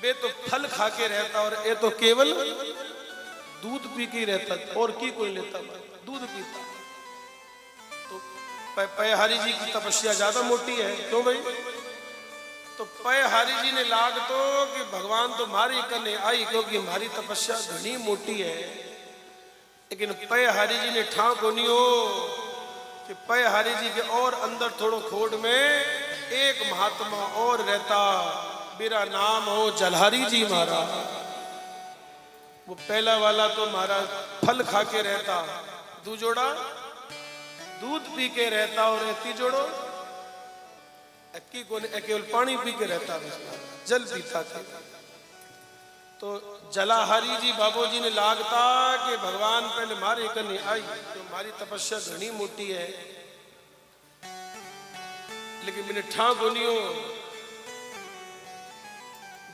वे तो फल खा के रहता और ये तो केवल दूध पी के रहता और की कोई लेता दूध पीता। तो पयहारी जी की तपस्या ज्यादा मोटी है। क्यों भाई? तो पयहारी जी ने लाग तो कि भगवान तो मारी करने आई क्योंकि हमारी तपस्या घनी मोटी है। लेकिन पयहारी जी ने ठां कोनी हो कि पयहारी जी के और अंदर थोड़ो खोड़ में एक महात्मा और रहता, मेरा नाम हो जलहारी जी महाराज। वो पहला वाला तो महाराज फल खा के रहता, दूजोड़ा दूध पी के रहता और तीजोड़ो केवल पानी पी के रहता, जल पीता था। तो जलाहारी जी बाबू जी ने लागता कि भगवान पहले मारे करने आई तो हमारी तपस्या घनी मोटी है। लेकिन मैंने ठा गोनियो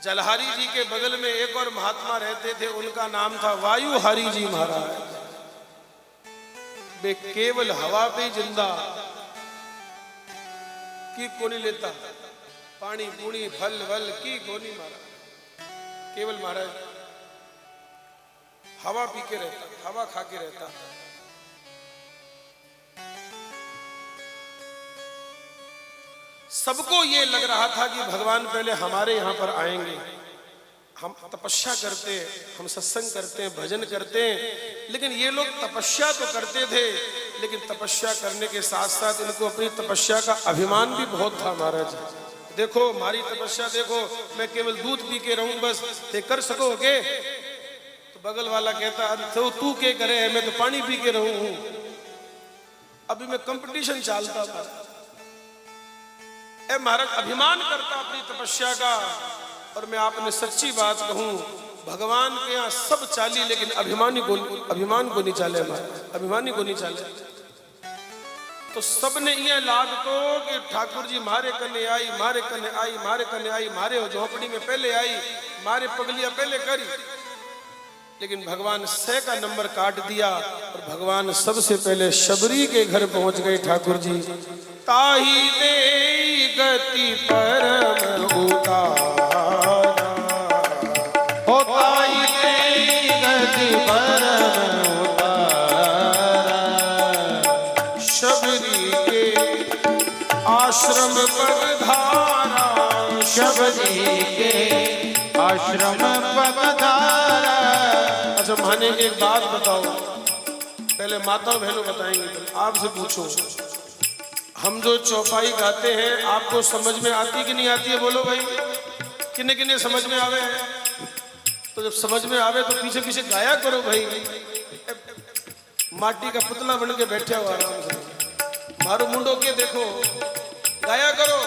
जलहारी जी के बगल में एक और महात्मा रहते थे, उनका नाम था वायुहारी जी महाराज। वे केवल हवा पे जिंदा की कोनी लेता, पानी पूनी फल वल की कोनी महाराज, केवल महाराज हवा पी के रहता, हवा खा के रहता। सबको ये लग रहा था कि भगवान पहले हमारे यहां पर आएंगे, हम तपस्या करते हैं, हम सत्संग करते हैं, भजन करते हैं। लेकिन ये लोग तपस्या तो करते थे, लेकिन तपस्या करने के साथ साथ इनको अपनी तपस्या का अभिमान भी बहुत था। महाराज देखो हमारी तपस्या देखो, मैं केवल दूध पी के रहूं बस, ते कर सकोगे? तो बगल वाला कहता तो तू क्या करे, मैं तो पानी पी के रहूं। अभी मैं कंपटीशन चलता था। महाराज अभिमान करता अपनी तपस्या का। और मैं आपने सच्ची बात कहूं, भगवान के यहाँ सब चाली, लेकिन अभिमान को नहीं चाले, अभिमानी को नहीं चाले। तो सबने ये लाग तो कि ठाकुर जी मारे कने आई, मारे कने आई, मारे कने आई, मारे हो झोपड़ी में पहले आई, मारे पगलिया पहले करी। लेकिन भगवान 100 का नंबर काट दिया और भगवान सबसे पहले शबरी के घर पहुंच गए। ठाकुर जी ताही दे गति परम उतारा, हो ताही दे गति परम उतारा। शबरी के आश्रम पगधारा, शबरी के आश्रम पगधारा। अच्छा माने एक बात बताओ, पहले माता बहनों बताएंगे, आपसे पूछो, हम जो चौपाई गाते हैं आपको समझ में आती कि नहीं आती है? बोलो भाई, किन्ने किन्ने समझ में आवे है? तो जब समझ में आवे तो पीछे पीछे गाया करो भाई। माटी का पुतला बन के बैठे हो आराम से, मारो मुंडो के देखो, गाया करो।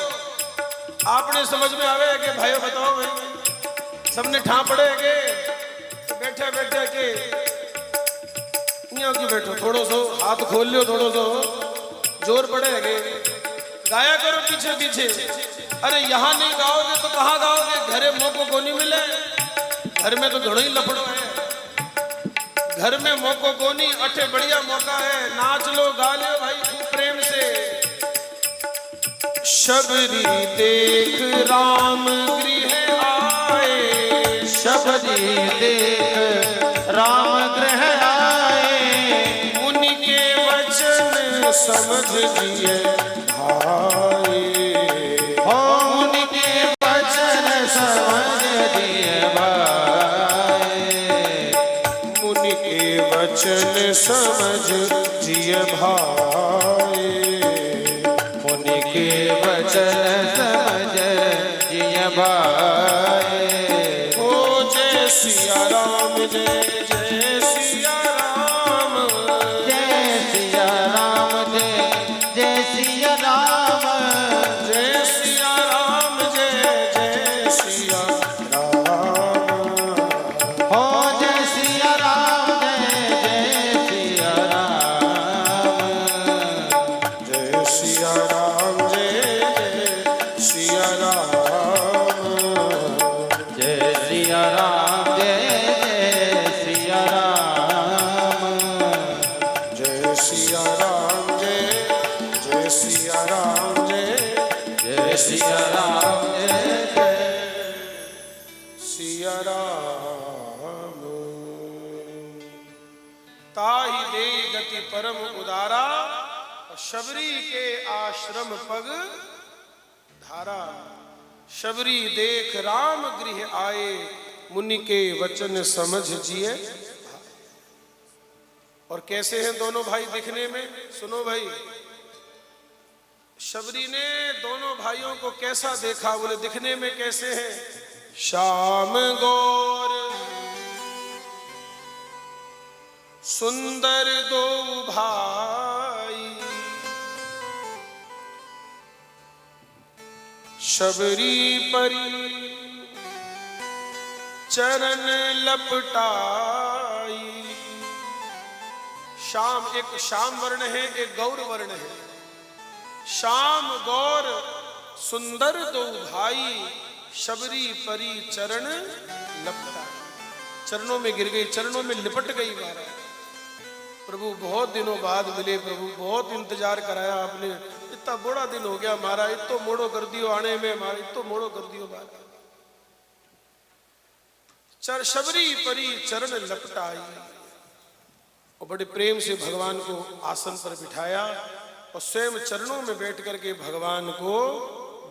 आपने समझ में आवे है कि भाइयों बताओ भाई, सबने ठा पड़े है के बैठे बैठे के क्यों बैठो, थोड़ो सो हाथ खोल लियो, थोड़ो सो जोर पड़ेगे, गाया करो पीछे पीछे। अरे यहाँ नहीं गाओगे तो कहाँ गाओगे? घरे मौको को नहीं मिले, घर में तो घणो ही लफड़ो है, घर में मौको को नहीं, अठे बढ़िया मौका है, नाच लो गा लो भाई खूब प्रेम से। शबरी देख राम गृह आए, शबरी देख राम गृह आए। मुनि के वचन समझ दिए भाई, हो मुनि के वचन समझ दिए भाई। मुनि के वचन समझ दिए भाई, मुनि के वचन समझ दिए भाई। ओ जय सिया राम, जय जय सिया राम, जय सिया राम, जय सिया राम, जय सिया राम, जय जय सिया राम। हो जय सिया राम, जय सिया राम, जय सिया राम, जय जय सिया राम, जय सिया राम, जय सिया राम, जय सिया राम, जय सिया राम, जय जय सिया राम, जय सिया राम। ताहि दे गति परम उदारा, शबरी के आश्रम पग धारा। शबरी देख राम गृह आए, मुनि के वचन समझ जिए। और कैसे हैं दोनों भाई दिखने में? सुनो भाई, शबरी ने दोनों भाइयों को कैसा देखा? बोले दिखने में कैसे हैं? श्याम गौर सुंदर दो भाई, शबरी परी चरण लपटाई। श्याम, एक श्याम वर्ण है, एक गौर वर्ण है। श्याम गौर सुंदर दो भाई, शबरी परी चरण लपटा, चरणों में गिर गई, चरणों में लिपट गई। महाराज प्रभु बहुत दिनों बाद मिले, प्रभु बहुत इंतजार कराया आपने, इतना बड़ा दिन हो गया महाराज, इतो मोड़ो कर दियो आने में, महाराज इतो मोड़ो कर दियो महाराज। शबरी परी चरण लपटाई, और बड़े प्रेम से भगवान को आसन पर बिठाया और स्वयं चरणों में बैठ करके भगवान को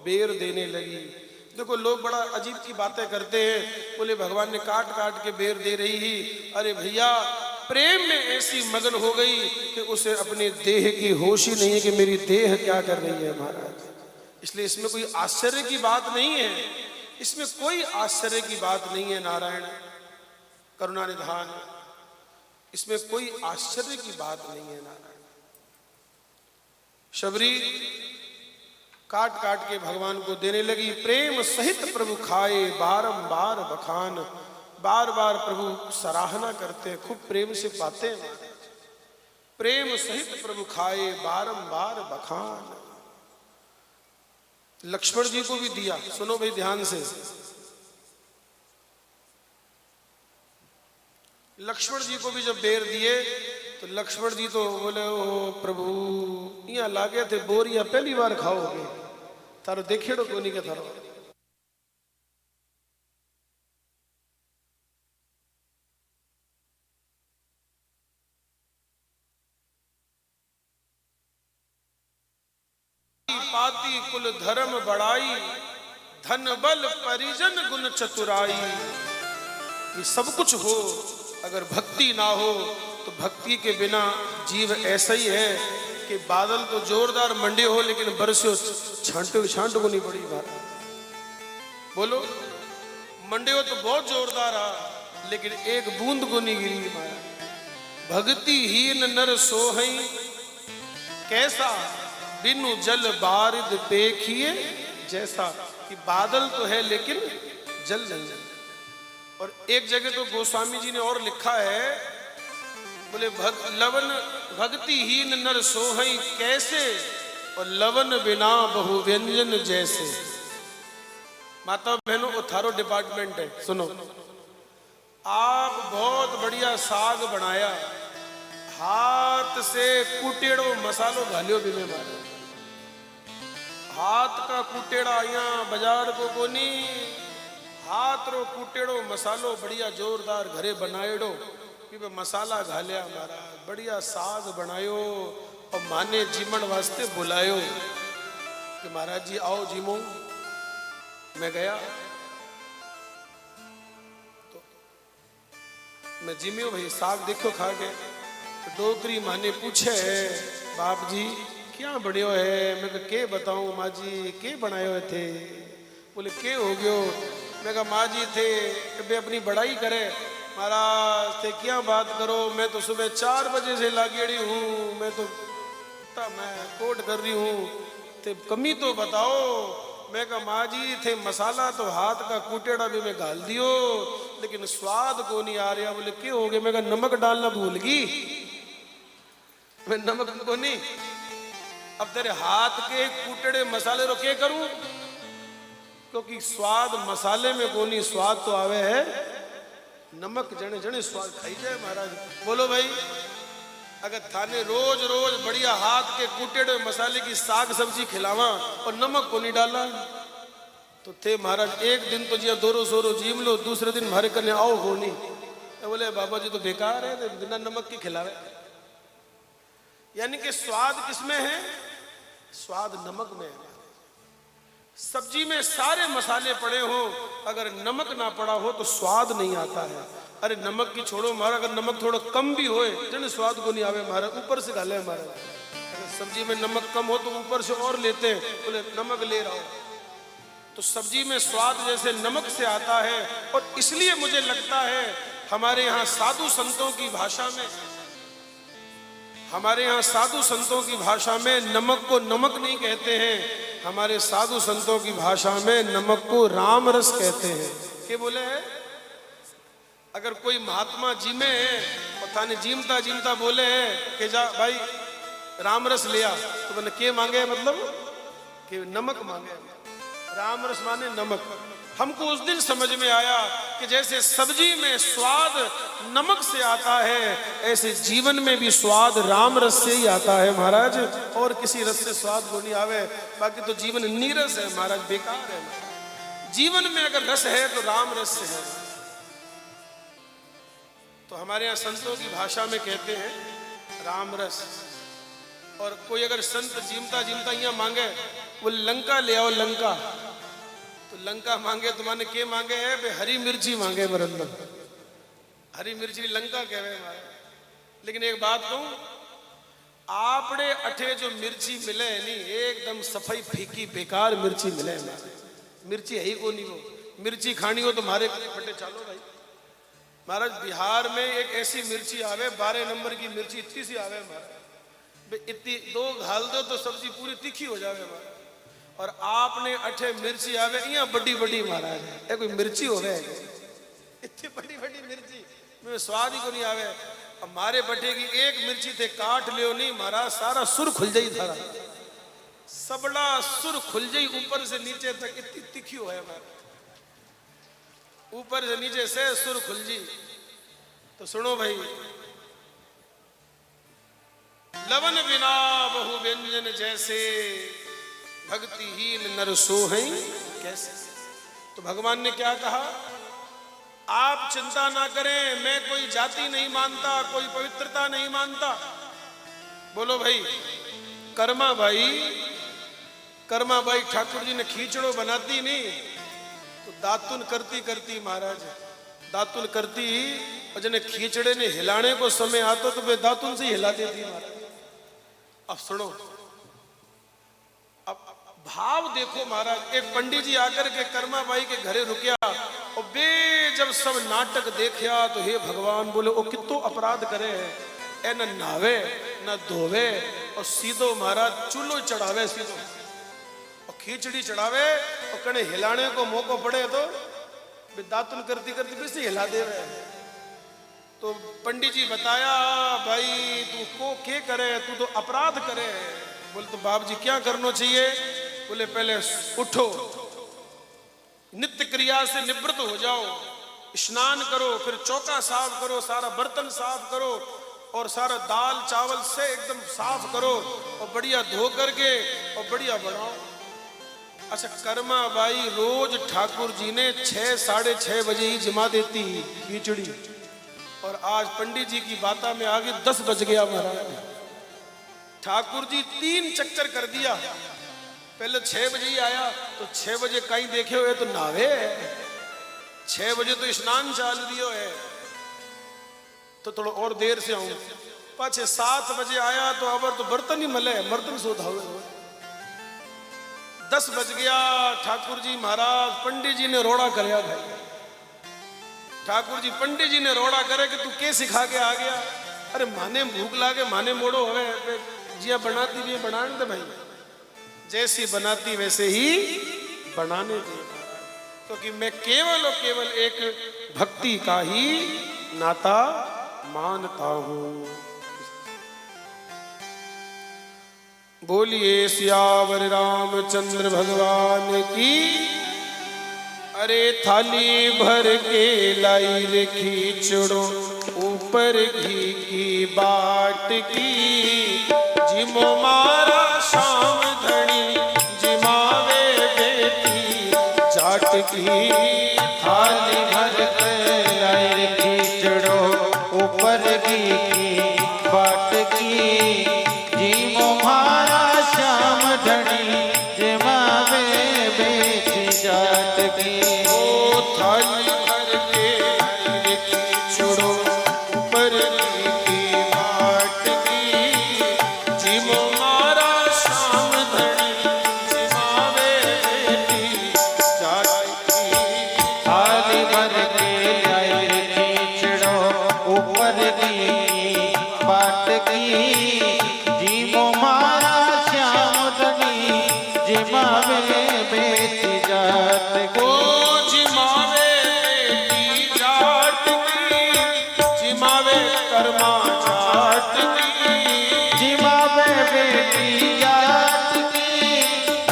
बेर देने लगी। देखो लोग बड़ा अजीब की बातें करते हैं, बोले भगवान ने काट काट के बेर दे रही ही। अरे भैया, प्रेम में ऐसी मगन हो गई कि उसे अपने देह की होश ही नहीं है कि मेरी देह क्या कर रही है महाराज। इसलिए इसमें कोई आश्चर्य की बात नहीं है, इसमें कोई आश्चर्य की बात नहीं है। नारायण करुणा निधान, इसमें कोई आश्चर्य की बात नहीं है। नारायण शबरी काट काट के भगवान को देने लगी। प्रेम सहित प्रभु खाए बारंबार बखान, बार बार प्रभु सराहना करते हैं, खूब प्रेम से पाते हैं। प्रेम सहित प्रभु खाए बारंबार बखान। लक्ष्मण जी को भी दिया, सुनो भाई ध्यान से। लक्ष्मण जी को भी जब बेर दिए तो लक्ष्मण जी तो बोले, ओ प्रभु यहाँ लागे थे बोरिया पहली बार खाओगे, थारो देखेड़ो को नहीं के थारो। पाती कुल धर्म बढ़ाई, धन बल परिजन गुण चतुराई। ये सब कुछ हो, अगर भक्ति ना हो तो भक्ति के बिना जीव ऐसा ही है कि बादल तो जोरदार मंडे हो लेकिन बरसों छांट को नहीं पड़ी बात। बोलो, मंडे हो तो बहुत जोरदार आ, लेकिन एक बूंद को नहीं गिरी मारा। भक्ति हीन नर सोहई कैसा, बिनु जल बारिद पेखिए जैसा। कि बादल तो है लेकिन जल जल जल। और एक जगह तो गोस्वामी जी ने और लिखा है, बोले लवन भक्ति हीन नर सोहई कैसे, और लवन बिना बहु व्यंजन जैसे। माता बहनों, वो थारो डिपार्टमेंट है, सुनो। आप बहुत बढ़िया साग बनाया, हाथ से कुटेड़ो मसालो घालियो भी में मारो। हाथ का कुटेड़ा यहाँ बाजार को कोनी, हाथ रो कुटेड़ो मसालो बढ़िया जोरदार घरे बनाएड़ो कि मसाला घालिया महाराज, बढ़िया साग बनायो और माने जीमण वास्ते बुलायो कि महाराज जी आओ जीमो। मैं गया तो मैं जिम्यो भाई साग देखो खा के, तो डोकरी माने पूछे, बाप जी क्या बढ़ियो है? मैं कहा के बताऊं माँ जी, के बनायो थे? बोले के हो गयो? मैं कहा माँ जी थे बे अपनी बड़ाई करे महाराज थे, क्या बात करो, मैं तो सुबह 4 बजे से लागेड़ी हूँ, मैं तो मैं कोट कर रही हूँ, थे कमी तो बताओ। मैं कहा माँ जी थे मसाला तो हाथ का कुटेड़ा भी मैं गाल दियो लेकिन स्वाद को नहीं आ रहा। बोले क्या हो गया? मैं कहा नमक डालना भूल गई, मैं नमक को नहीं। अब तेरे हाथ के कुटेड़े मसाले रो क्या करूं? क्योंकि स्वाद मसाले में कोनी, स्वाद तो आवे है नमक जने जने स्वाद खाई जाए महाराज। बोलो भाई, अगर थाने रोज रोज बढ़िया हाथ के कुटेड़े मसाले की साग सब्जी खिलावा और नमक को नहीं डाला तो थे महाराज एक दिन तो जिया दोरो सोरो जीम लो, दूसरे दिन हमारे कने आओ हो नहीं। तो बोले बाबा जी तो बेकार है, तो बिना नमक के खिलावे। यानी कि स्वाद किसमें है? स्वाद नमक में है। सब्जी में सारे मसाले पड़े हो, अगर नमक ना पड़ा हो तो स्वाद नहीं आता है। अरे नमक की छोड़ो महाराज, अगर नमक थोड़ा कम भी होए तो स्वाद को नहीं आवे महाराज, ऊपर से डाले महाराज। अगर सब्जी में नमक कम हो तो ऊपर से और लेते हैं, बोले नमक ले रहा हो। तो सब्जी में स्वाद जैसे नमक से आता है। और इसलिए मुझे लगता है हमारे यहाँ साधु संतों की भाषा में, हमारे यहाँ साधु संतों की भाषा में नमक को नमक नहीं कहते हैं, हमारे साधु संतों की भाषा में नमक को राम रस कहते हैं। क्या बोले हैं? अगर कोई महात्मा जी में पता नहीं जीमता जीमता बोले हैं कि जा भाई राम रस लिया, तो मैंने के मांगे, मतलब कि नमक मांगे। राम रस माने नमक। हमको उस दिन समझ में आया कि जैसे सब्जी में स्वाद नमक से आता है, ऐसे जीवन में भी स्वाद राम रस से ही आता है महाराज, और किसी रस से स्वाद को नहीं आवे। बाकी तो जीवन नीरस है महाराज, बेकार है। जीवन में अगर रस है तो राम रस से है। तो हमारे यहाँ संतों की भाषा में कहते हैं राम रस। और कोई अगर संत जीमता जीमता यहाँ मांगे, वो लंका ले आओ लंका, तो लंका मांगे तो माने के मांगे है बे हरी मिर्ची मांगे बरंदर, हरी मिर्ची लंका कहवे मारे। लेकिन एक बात कहूं, आपड़े अठे जो मिर्ची मिले नहीं, एकदम सफाई फीकी बेकार मिर्ची मिले। मिर्ची है ही को नहीं। वो मिर्ची खानी हो तो मारे फटे चालो भाई। महाराज बिहार में एक ऐसी मिर्ची आवे, 12 नंबर की मिर्ची, इतनी सी आवे महाराज, इतनी दो घाल दो तो सब्जी पूरी तीखी हो जावे महाराज। और आपने अठे मिर्ची आवे यहाँ बड़ी बड़ी महाराज है, कोई मिर्ची हो गए इतनी बड़ी बड़ी मिर्ची में स्वाद ही को नहीं आवे। हमारे बटे की एक मिर्ची थे काट लियो नहीं महाराज, सारा सुर खुल जाई थारा, सबड़ा सुर खुल जाई ऊपर से नीचे तक, इतनी तीखी हो है महाराज, ऊपर से नीचे से सुर खुल जी। तो सुनो भाई, लवन बिना बहु व्यंजन जैसे, भक्तिहीन नर सोहै कैसे। तो भगवान ने क्या कहा? आप चिंता ना करें, मैं कोई जाति नहीं मानता, कोई पवित्रता नहीं मानता। बोलो भाई, कर्मा बाई ठाकुर जी ने खींचड़ो बनाती नहीं तो दातुन करती करती महाराज, दातुन करती, और जने खींचड़े ने हिलाने को समय आता तो वे दातुन से हिला देती महाराज। अब सुनो, अब भाव देखो महाराज। एक पंडित जी आकर के कर्मा बाई के घरे रुकिया, और बे जब सब नाटक देखा तो हे भगवान बोले ओ कितो अपराध करे है, ए न नावे न धोवे, और सीधो महाराज चूल्हो चढ़ावे सीधो, और खींचड़ी चढ़ावे, और कने हिलाने को मौको पड़े तो दातुन करती करती भी से हिला दे रहे। तो पंडित जी बताया, भाई तू को के करे, तू तो अपराध करे। बोले तो बाप जी क्या करना चाहिए? बोले पहले उठो, नित्य क्रिया से निवृत्त हो जाओ, स्नान करो, फिर चौका साफ करो, सारा बर्तन साफ करो, और सारा दाल चावल से एकदम साफ करो, और बढ़िया धो करके और बढ़िया बनाओ। अच्छा, कर्मा बाई रोज ठाकुर जी ने 6 साढ़े 6 बजे ही जमा देती खिचड़ी, और आज पंडित जी की बाता में आगे 10 बज गया महाराज। ठाकुर जी 3 चक्कर कर दिया, पहले 6 बजे ही आया, तो 6 बजे कहीं देखे हुए तो नावे, 6 बजे तो स्नान चाल दियो है, तो थोड़ा और देर से आऊं। पाछे 7 बजे आया तो अब तो बर्तन ही मले, बर्तन सोधा हुए। 10 बज गया, ठाकुर जी महाराज पंडित जी ने रोड़ा करया भाई। ठाकुर जी पंडित जी ने रोड़ा करे कि तू के सिखा के आ गया? अरे माने भूख लागे, माने मोड़ो हवे, जिया बनाती भी बनाने दे भाई, जैसी बनाती वैसे ही बनाने दे, क्योंकि मैं केवल और केवल एक भक्ति का ही नाता मानता हूं। बोलिए सियावर रामचंद्र भगवान की। अरे थाली भर के लाई रे खींचड़ो, ऊपर घी की बाट की, जिमो मारा शाम धनी जिमावे बेटी, की थाली भर के लाई खींचड़ो ऊपर की बाट की जीमो मारा श्याम धनी जिमावे बेच जात की ओ थाली भर के लाई खींचड़ो ऊपर की बाट की जीमो मारा श्याम धनी जिमावे बेटी जात की थाली भर के लाई खींचड़ो ऊपर की बाट की जीमो मारा श्याम धनी जिमावे बेच जात ओ की जिमावे बेटी जाट की जिमावे कर्मा जाट की जिमावे बेटी जात की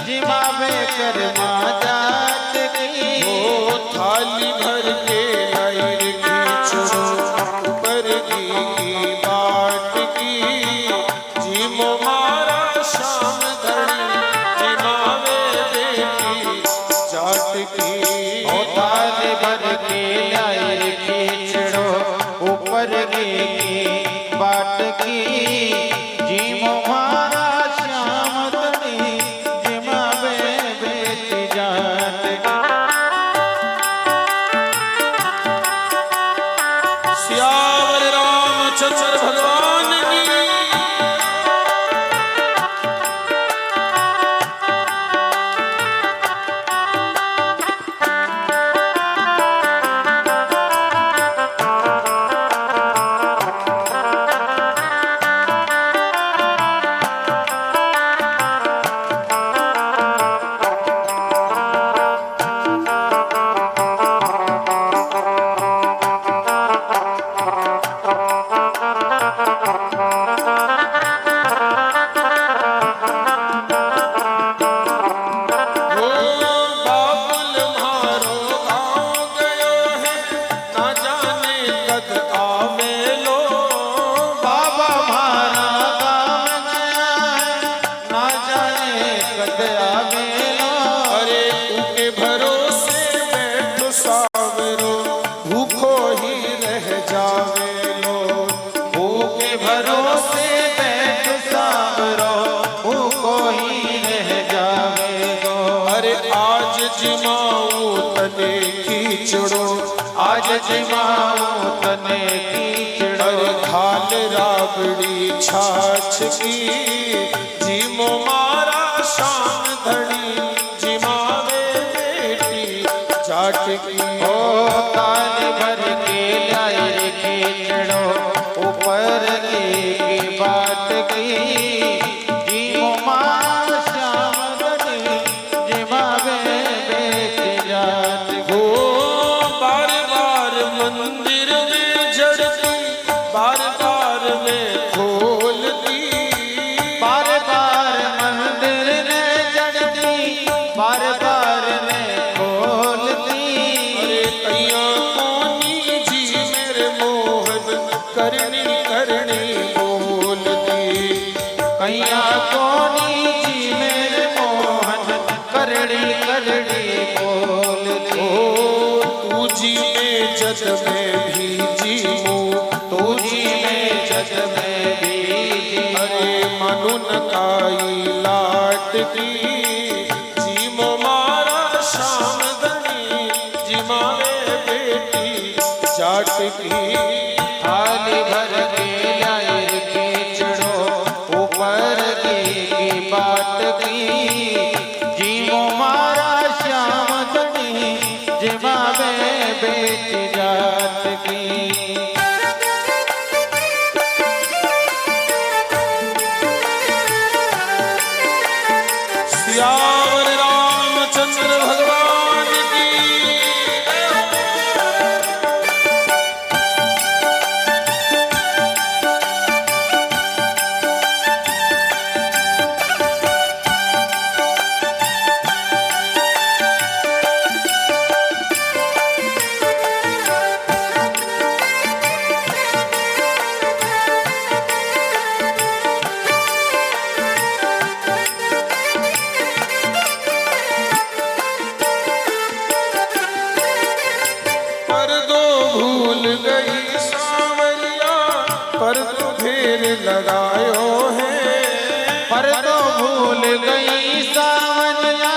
जिमावे कर्मा जात की ओ थाली भर के लाई खींचड़ो ऊपर की बाट की जीमो मारा श्याम धनी जिमावे बेटी जाट की ओ थाली भर के लाई खींचड़ो ऊपर की बाट की जीमो मारा श्याम धनी जिमावे बेच जात की सियावर रामचंद्र भगवान की हो बाबुल मारो गाँव गयो है ना जाने कद आवे लो बाबा मारा गाँव गया है ना जाने कद आवेलो अरे उनके भरोसे बैठो सावरो भूखो ही रह जावे लो भूखे भरोसे बैठ सावरो भूखो ही रह जावेगो अरे आज जिमाऊ तने खींचड़ो आज जिमाओ तने कीचड़ो अरे खाल राबड़ी छाछ की जीमो मारा शाम धनी जिमावे बेटी जाट की ओ ताली भर के लाई रे कीचड़ो ऊपर की बात की जीमो मार श्याम धनी जिमावे बेच जात हो बार बार मंदिर में जड़ती बार बार में खोलती बार बार मंदिर ने जड़ती बार बार ने खोलती अरे कैया कोनी जी मेरे मोहन करनी करनी बोलती कैया कोनी जी मेरे मोहन करड़ी करड़ी बोलती तू जी में जद में भी जी मुँह तू जी में जग में भी अरे मनु नकाई लाट की जीमो मारा शाम धनी जिमावे बेटी जाट की थाली भर के लाई खींचड़ो ऊपर की बात की जीवो मारा श्याम धनी जिमावे बेच जात की सियावर रामचंद्र भगवान की भूल गई सांवरिया पर तो फेर लगायो है। पर तो भूल गई सावरिया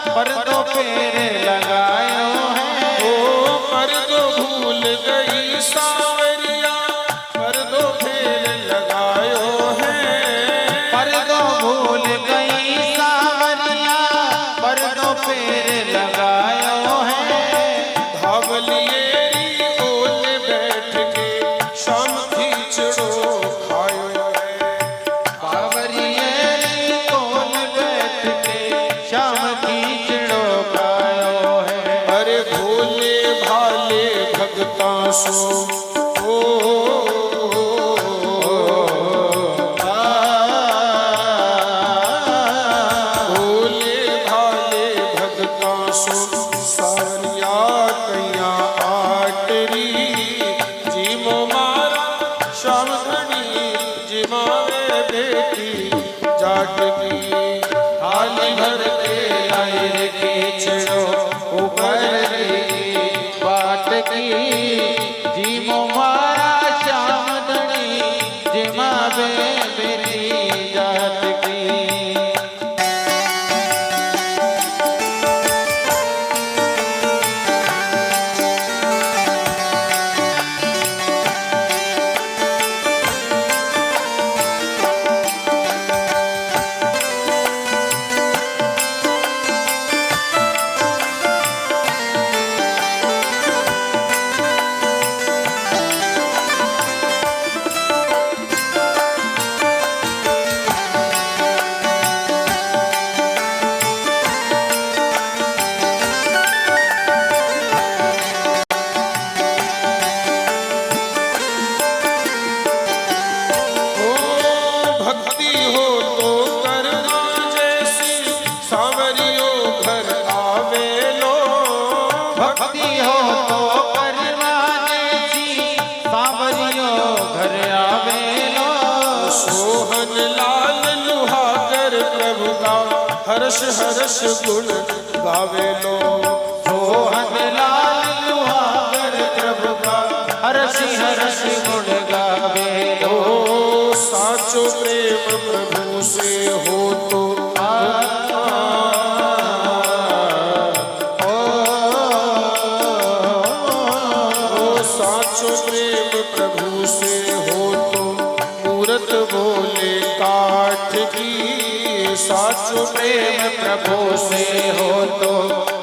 पर तो फेर लगायो है। ओ पर तो भूल गई सांवरिया पर तो फेर लगायो है। पर तो भूल गई सावरिया पर तो फेर लगायो है। धावलिएरी ओल बैठ के शाम खींचड़ो खायो है। बावरियेरी कोल बैठ के शाम खींचड़ो खायो है। अरे भोले भाले भगता सो भोले भाले भगता सो सारिया कैया आटरी जीमो मारा शाम घड़ी जिमावे बेटी जाट की। थाली भर के आए रे खींचड़ो ऊपर की बाट की। जीमो मारा श्याम धनी जिमावे बेटी जात की। भक्ति हो तो करना जैसी सांवरियो घर आवे लो। भक्ति हो तो करवा जैसी सांवरियो घर आवे लो। सोहन लाल लुहागर प्रभु का हर्ष हर्ष गुण गावे लो। सोहन लाल लुहागर प्रभु का हर्षि हर्ष गुण गावे लो। ओ साचो प्रेम प्रभु से हो तो ओ साचो प्रेम प्रभु से हो तो मूरत बोले काठ की। साचो प्रेम प्रभु से हो तो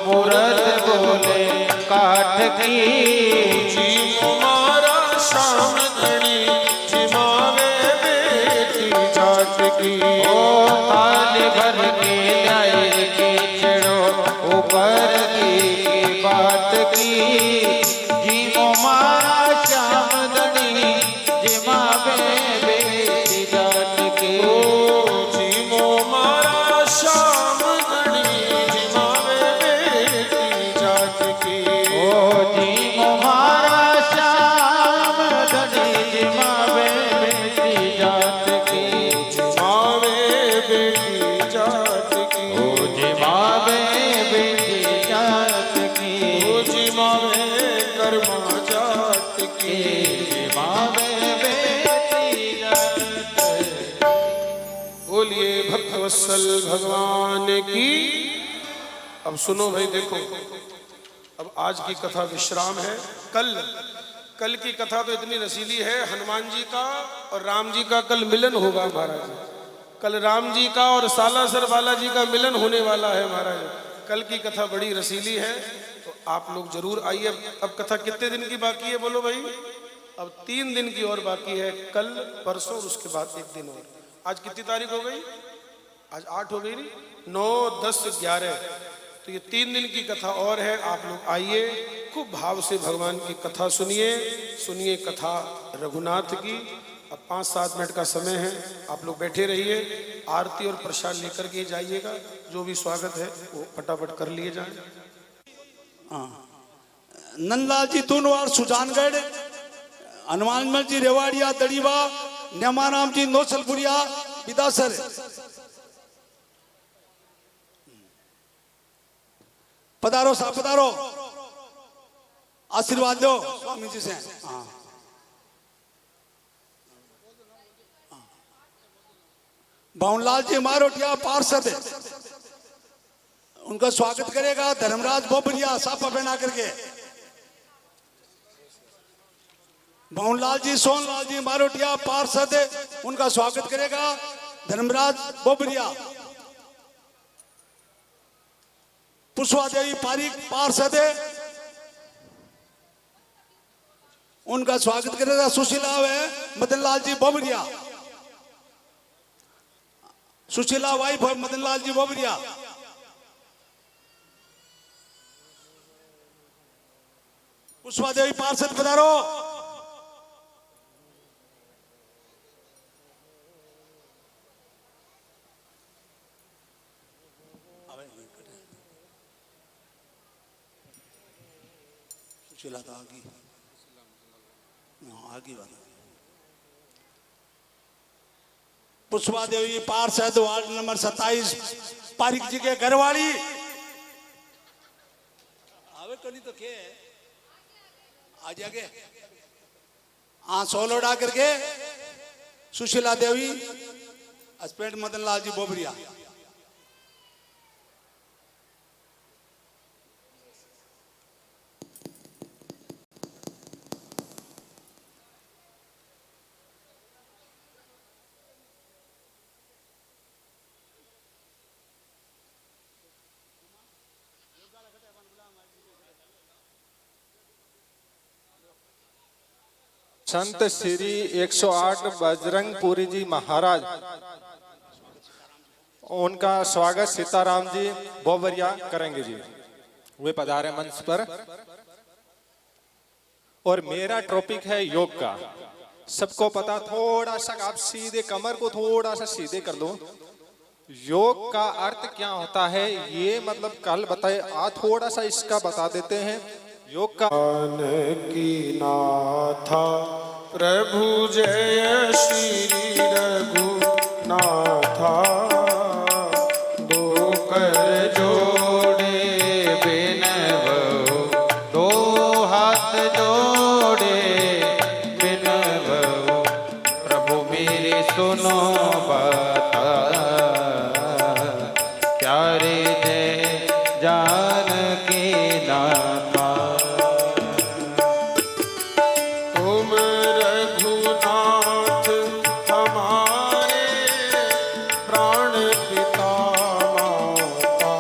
मूरत बोले काठ की। जीवो मारा शाम घड़ी जिमावे बेटी जाट की। ओ थाली भर के आए खींचड़ो ऊपर की बात की। जीवो मारा श्याम धनी जिमावे बेटी जाट की। ओ जीवो मारा शाम घड़ी जिमावे बेटी जाट की। ओ जीवो मारा श्याम धनी जिमावे बेटी जात की। जिमावे बेटी जाट की। ओ जिमावे बेटी जात की। ओ जिमावे कर्मा जाट की। जिमावे बेटी जात की। बोलिए भक्तवत्सल भगवान की। अब सुनो भाई, देखो अब आज की कथा विश्राम है। कल की कथा तो इतनी रसीली है। हनुमान जी का और राम जी का कल मिलन होगा महाराज। कल राम जी का और सालासर बालाजी का मिलन होने वाला है महाराज। कल की कथा बड़ी रसीली है, तो आप लोग जरूर आइए। अब कथा कितने दिन की बाकी है बोलो भाई? अब 3 दिन की और बाकी है, कल परसों और उसके बाद 1 दिन और। आज कितनी तारीख हो गई? आज 8 हो गई नहीं, 9, 10, 11। तो ये 3 दिन की कथा और है। आप लोग आइए, खूब भाव से भगवान की कथा सुनिए कथा रघुनाथ की। अब 5-7 मिनट का समय है, आप लोग बैठे रहिए। आरती और प्रसाद लेकर के जाइएगा। जो भी स्वागत है वो फटाफट कर लिए जाए। नंदलाल जी तूनवार सुजानगढ़, हनुमानमल जी रेवाड़िया दड़ीवा, न्यामाराम जी नौसलपुरिया बिदासर। पधारो साहब पधारो। आशीर्वाद दो स्वामी जी से। हाँ भावनलाल जी मारोटिया पार्षद है, उनका स्वागत करेगा धर्मराज बोबरिया साफा पहना करके। भावनलाल जी सोनलाल जी मारोटिया पार्षद है, उनका स्वागत करेगा धर्मराज बोबरिया। पुष्पा देवी पारिक पार्षद है, उनका स्वागत करेगा सुशीला है मदनलाल जी बोबरिया। सुशीला वाइफ है मदनलाल जी बोबरिया। पुष्पा देवी पार्षद पधारो। सुशीला तो आगे आगे वाला। पुष्पा देवी पार्षद वार्ड नंबर 27 पारिक जी के घरवाली। आवे तो नहीं तो क्या है, आज आगे हाँ सोलो उड़ा करके सुशीला देवी हस्बैंड मदनलाल जी बोबरिया। संत श्री 108 बजरंगपुरी जी महाराज, उनका स्वागत सीताराम जी बोबरिया करेंगे जी। वे पधारे मंच पर। और मेरा टॉपिक है योग का। सबको पता, थोड़ा सा आप सीधे कमर को थोड़ा सा सीधे कर दो। योग का अर्थ क्या होता है ये मतलब कल बताए, आज थोड़ा सा इसका बता देते हैं। योग का की नाथा प्रभु जय श्री रघुनाथा। दो कर जोड़े बिनवो, दो हाथ जोड़े बिनवो, प्रभु मेरे सुनो बता, प्यारे जय जानकी नाथा। तुम रघुनाथ हमारे प्राण पिता माता।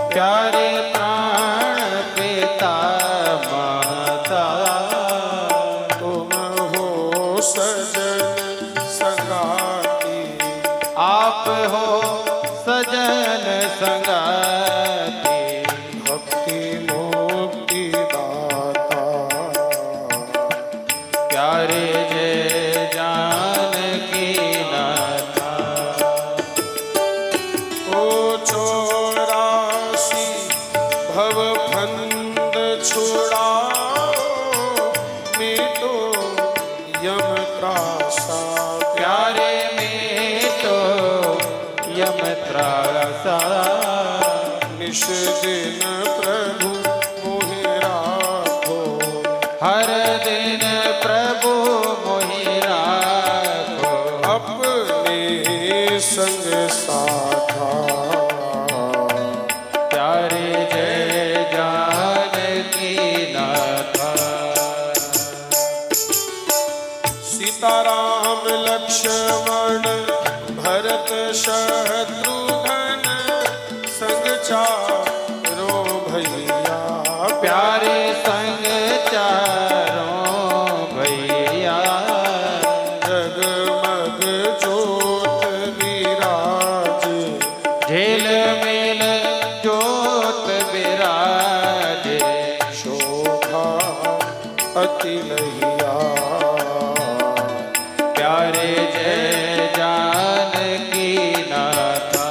प्यारे प्राण पिता माता, तुम हो सजन संगाती। आप हो सजन संगाती। भक्ति मुक्ति दाता। प्यारे जय जानकी नाथा। ओ 84 भव फंद छुड़ाओ, मिटो यम त्रासा। प्यारे में तो यम त्रासा। निश दिन प्रभु मोहि राखो। हर दिन प्रभु मोहि राखो। अपने संग साथा। प्यारे जय जानकी नाथा। सीताराम लक्ष्मण भरत शत्रुघ्न संग चारो भैया। प्यारे संग चारों भैया। जगमग ज्योत विराजे। झेल मिल जोत विराजे। शोभा अति लहिया। प्यारे जय जानकी नाथा।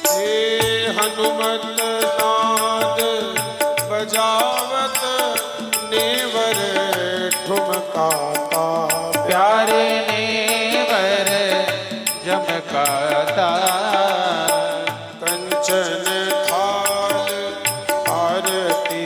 हे हनुमत नाद बजावत नेवर ठुमकाता। प्यारे नेवर जमकाता। कंचन थाल आरती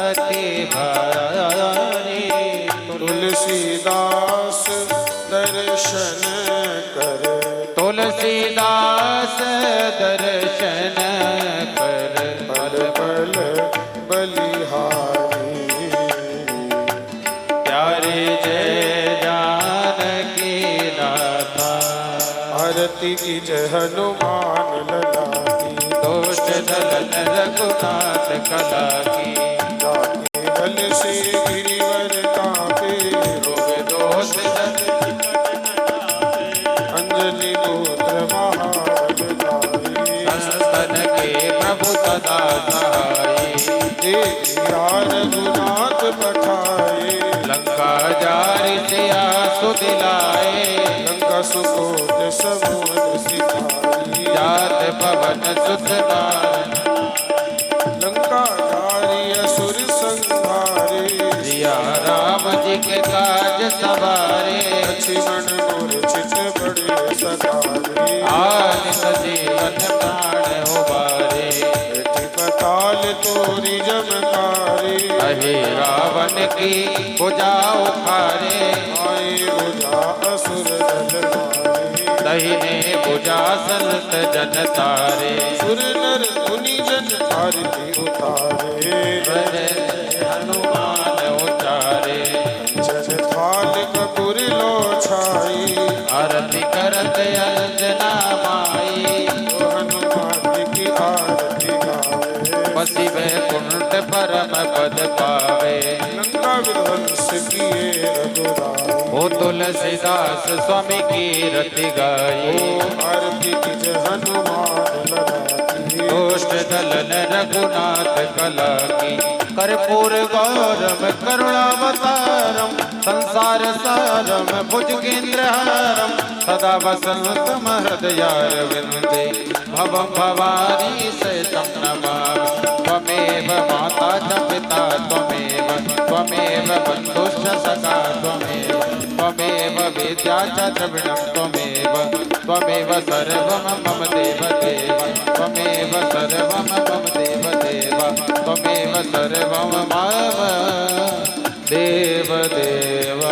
अति भारी। तुलसीदास दर्शन कर, तुलसीदास दर्शन कर, बल बल बलिहारी। प्यारे जय जानकी नाथा, आरती की जय हनुमान लला की, दोष दलन रघुनाथ कला की। जाके बल से गिरिवर कापे, रोग दोष दलन अंजलि पुत्र महाबल जाए। संतन के प्रभु सदा सहाय। रघुनाथ पठाए, लंका जारि सिया सुदिलाए। लंका सुकोट समुद्र सिधाई। जात पवन सुत नार, लंका जारी असुर संहारे, जिया राम जी के काज सवारे। लक्ष्मण मूर्छित बड़े सतारे। आन सजीवन प्राण उबारे। बैठी पताल तोरी जमकारे, अहे रावण की भुजा उखारे। आए बुझा असुर दल मारे। दहिने भुजा सलत जन तारे। सुर नर मुनि जन आरती उतारे। हनुमान उचारे। जन थाल कपूर लो छाई, आरती करत अंजना माई। तो हनुमान की आरती गावे। बसी वैकुंठ परम पद पावे। लंका विध्वंस किए रघुराई। ओ तुलसीदास स्वामी की रति गाई। आरती की जय हनुमान लला की, दोष्ट दलन रघुनाथ कला की। कर्पूर गौरम करुणावतारम, संसार सारम भुजगेन्द्रहारम। सदा वसंतम हृदयारविंदे, भवं भवानी सहितं नमामि। त्वमेव माता च पिता त्वमेव, त्वमेव बन्धुश्च सखा त्वमेव, त्वमेव विद्या च द्रविणं त्वमेव, त्वमेव सर्वं मम देव देव, त्वमेव सर्वं मम देव देव, त्वमेव सर्वं मम देव देव।